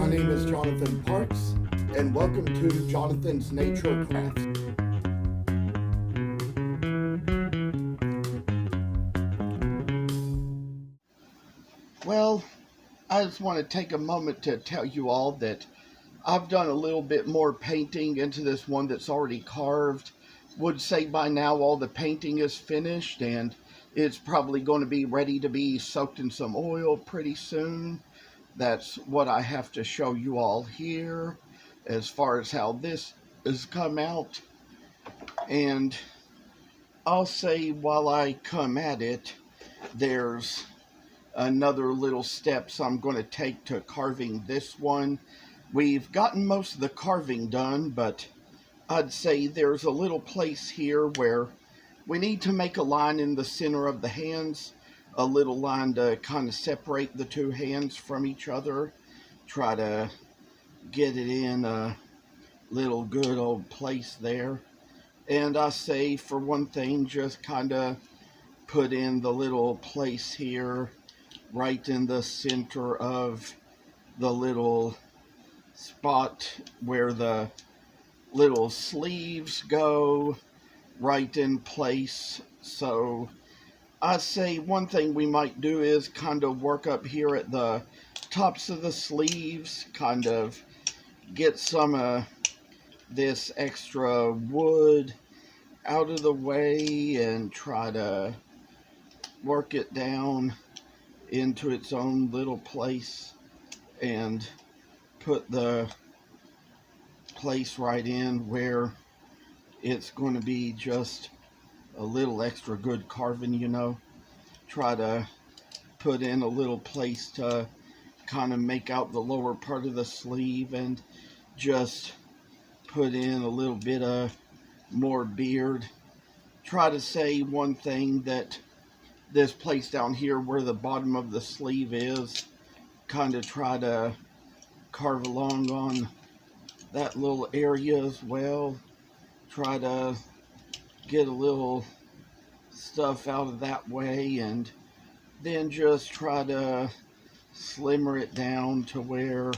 My name is Jonathan Parks, and welcome to Jonathan's Nature Crafts. Well, I just want to take a moment to tell you all that I've done a little bit more painting into this one that's already carved. Would say by now all the painting is finished and it's probably going to be ready to be soaked in some oil pretty soon. That's what I have to show you all here as far as how this has come out. And I'll say while I come at it, there's another little steps I'm going to take to carving this one. We've gotten most of the carving done, but I'd say there's a little place here where we need to make a line in the center of the hands, a little line to kind of separate the two hands from each other. Try to get it in a little good old place there. And I say, for one thing, just kind of put in the little place here, right in the center of the little spot where the little sleeves go, right in place. So I say one thing we might do is kind of work up here at the tops of the sleeves, kind of get some of this extra wood out of the way and try to work it down into its own little place and put the place right in where it's going to be just a little extra good carving, you know. Try to put in a little place to kind of make out the lower part of the sleeve and just put in a little bit of more beard. Try to say one thing, that this place down here where the bottom of the sleeve is, kind of try to carve along on that little area as well. Try to get a little stuff out of that way, and then just try to slimmer it down to where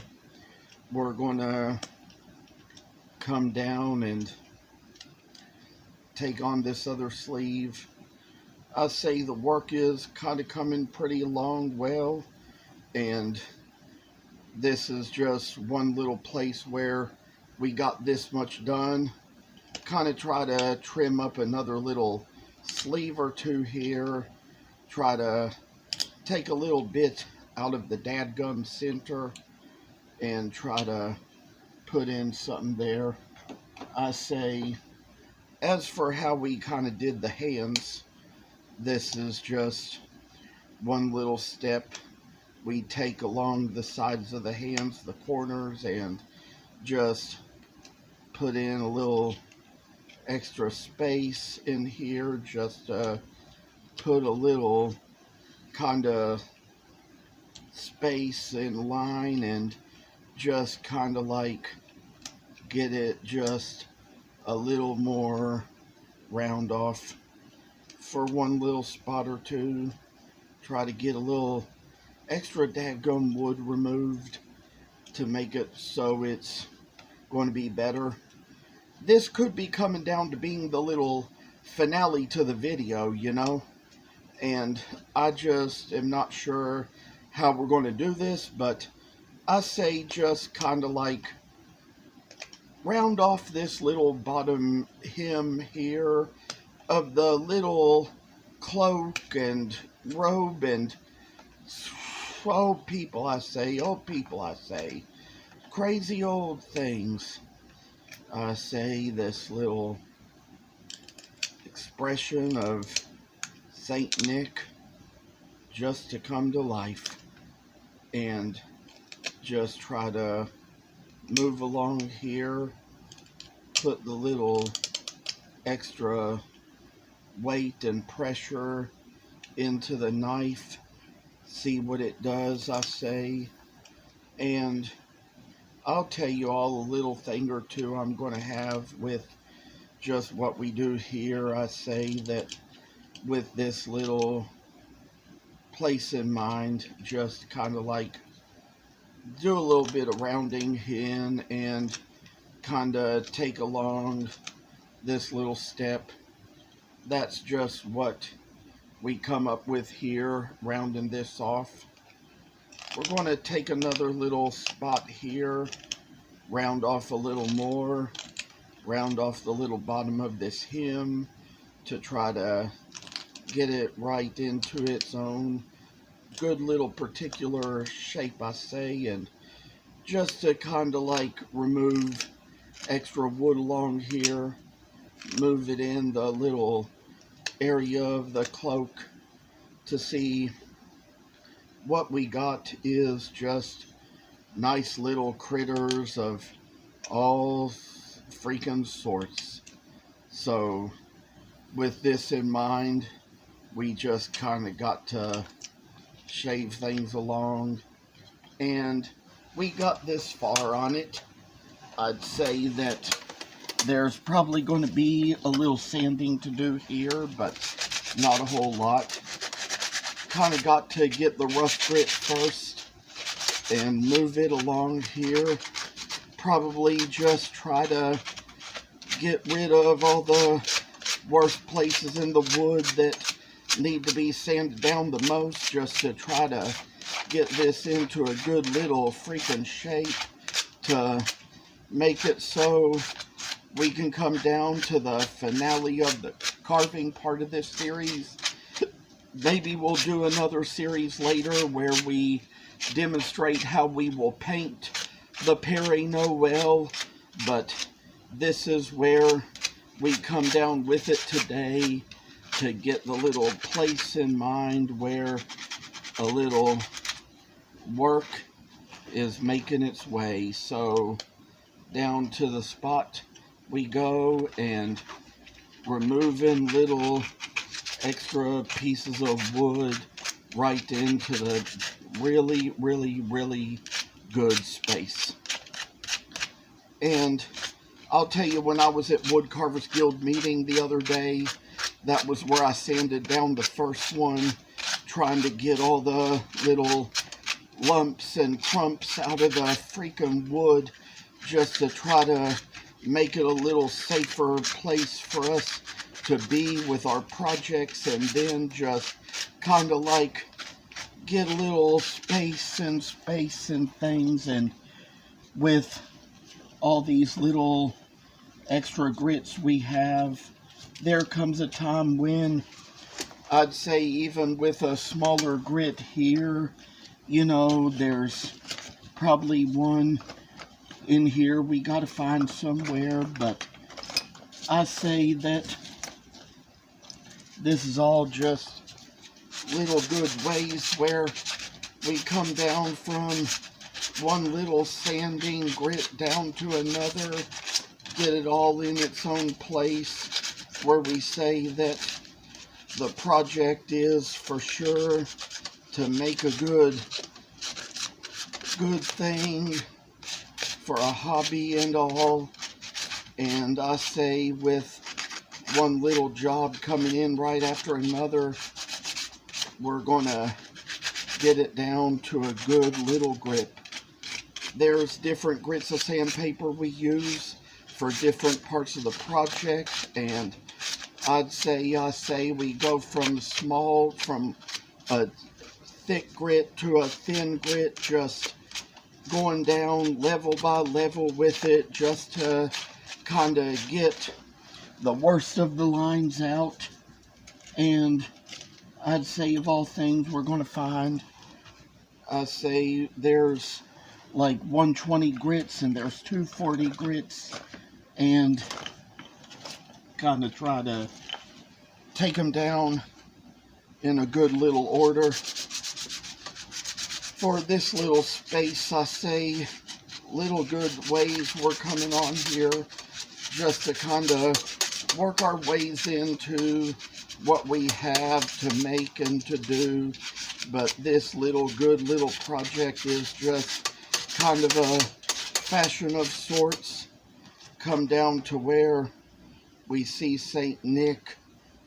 we're going to come down and take on this other sleeve. I say the work is kind of coming pretty along well, and this is just one little place where we got this much done. Kind of try to trim up another little sleeve or two here. Try to take a little bit out of the dadgum center and try to put in something there. I say, as for how we kind of did the hands, this is just one little step we take along the sides of the hands, the corners, and just put in a little extra space in here, just put a little kind of space in line and just kind of like get it just a little more round off for one little spot or two. Try to get a little extra dadgum wood removed to make it so it's going to be better. This could be coming down to being the little finale to the video, you know, and I just am not sure how we're going to do this, but I say just kind of like round off this little bottom hem here of the little cloak and robe and oh people I say, crazy old things. I say this little expression of Saint Nick just to come to life, and just try to move along here, put the little extra weight and pressure into the knife, see what it does, I say. And I'll tell you all a little thing or two I'm going to have with just what we do here. I say that with this little place in mind, just kind of like do a little bit of rounding in and kind of take along this little step. That's just what we come up with here, rounding this off. We're going to take another little spot here, round off a little more, round off the little bottom of this hem to try to get it right into its own good little particular shape, I say, and just to kind of like remove extra wood along here, move it in the little area of the cloak to see what we got is just nice little critters of all freaking sorts. So with this in mind, we just kind of got to shave things along, and we got this far on it. I'd say that there's probably going to be a little sanding to do here, but not a whole lot. Kind of got to get the rough grit first and move it along here. Probably just try to get rid of all the worst places in the wood that need to be sanded down the most, just to try to get this into a good little freaking shape to make it so we can come down to the finale of the carving part of this series. Maybe we'll do another series later where we demonstrate how we will paint the Pere Noel, but this is where we come down with it today to get the little place in mind where a little work is making its way. So down to the spot we go, and removing little extra pieces of wood right into the really, really, really good space. And I'll tell you, when I was at Woodcarvers Guild meeting the other day, that was where I sanded down the first one, trying to get all the little lumps and clumps out of the freaking wood, just to try to make it a little safer place for us to be with our projects, and then just kind of like get a little space and things. And with all these little extra grits we have, there comes a time when I'd say even with a smaller grit here, you know, there's probably one in here we got to find somewhere, but I say that this is all just little good ways where we come down from one little sanding grit down to another, get it all in its own place, where we say that the project is for sure to make a good thing for a hobby and all. And I say with one little job coming in right after another, we're gonna get it down to a good little grip. There's different grits of sandpaper we use for different parts of the project, and I say we go from a thick grit to a thin grit, just going down level by level with it, just to kind of get the worst of the lines out. And I'd say of all things we're going to find, I say there's like 120 grits and there's 240 grits, and kind of try to take them down in a good little order. For this little space, I say little good ways we're coming on here, just to kind of work our ways into what we have to make and to do. But this good little project is just kind of a fashion of sorts, come down to where we see Saint Nick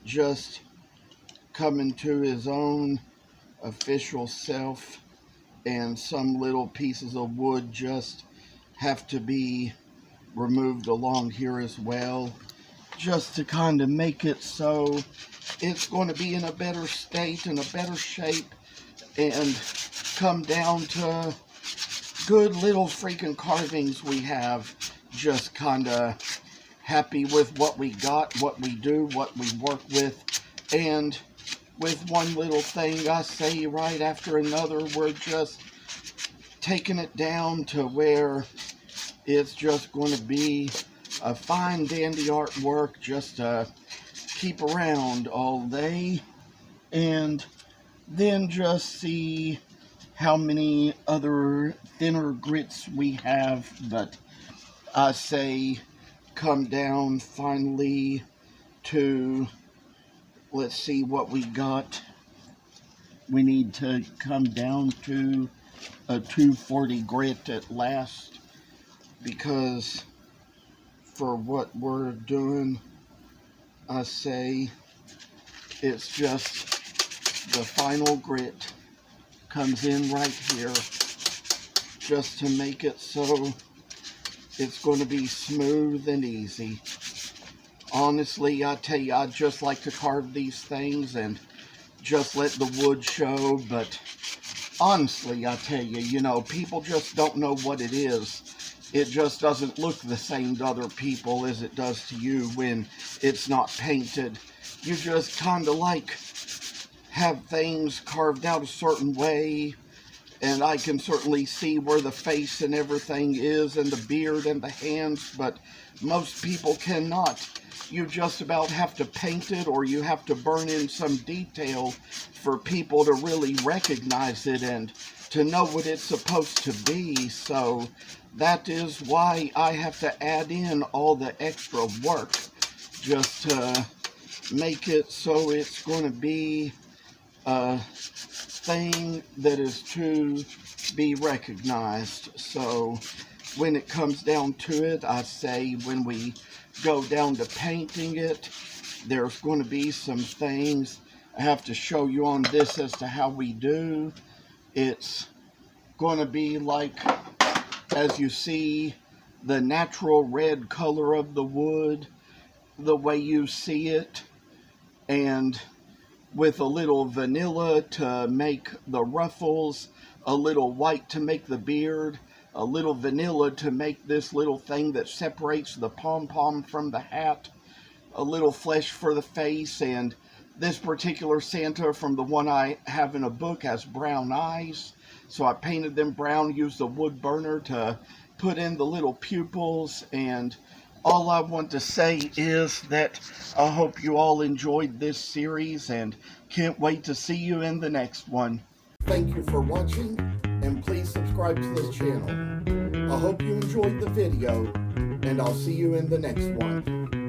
just coming to his own official self and some little pieces of wood just have to be removed along here as well, just to kind of make it so it's going to be in a better state and a better shape and come down to good little freaking carvings we have. Just kind of happy with what we got, what we do, what we work with, and with one little thing I say right after another, we're just taking it down to where it's just going to be a fine dandy artwork just to keep around all day, and then just see how many other thinner grits we have. But I say come down finally to, let's see what we got. We need to come down to a 240 grit at last, because for what we're doing, I say it's just the final grit comes in right here just to make it so it's going to be smooth and easy. Honestly, I tell you, I just like to carve these things and just let the wood show, but honestly, I tell you, you know, people just don't know what it is. It just doesn't look the same to other people as it does to you when it's not painted. You just kind of like have things carved out a certain way, and I can certainly see where the face and everything is, and the beard and the hands, but most people cannot. You just about have to paint it, or you have to burn in some detail for people to really recognize it and to know what it's supposed to be. So that is why I have to add in all the extra work just to make it so it's going to be a thing that is to be recognized. So when it comes down to it, I say when we go down to painting it, there's going to be some things I have to show you on this as to how we do. It's going to be like, as you see, the natural red color of the wood, the way you see it, and with a little vanilla to make the ruffles, a little white to make the beard, a little vanilla to make this little thing that separates the pom-pom from the hat, a little flesh for the face, and this particular Santa from the one I have in a book has brown eyes, so I painted them brown, used a wood burner to put in the little pupils. And all I want to say is that I hope you all enjoyed this series and can't wait to see you in the next one. Thank you for watching, and please subscribe to this channel. I hope you enjoyed the video, and I'll see you in the next one.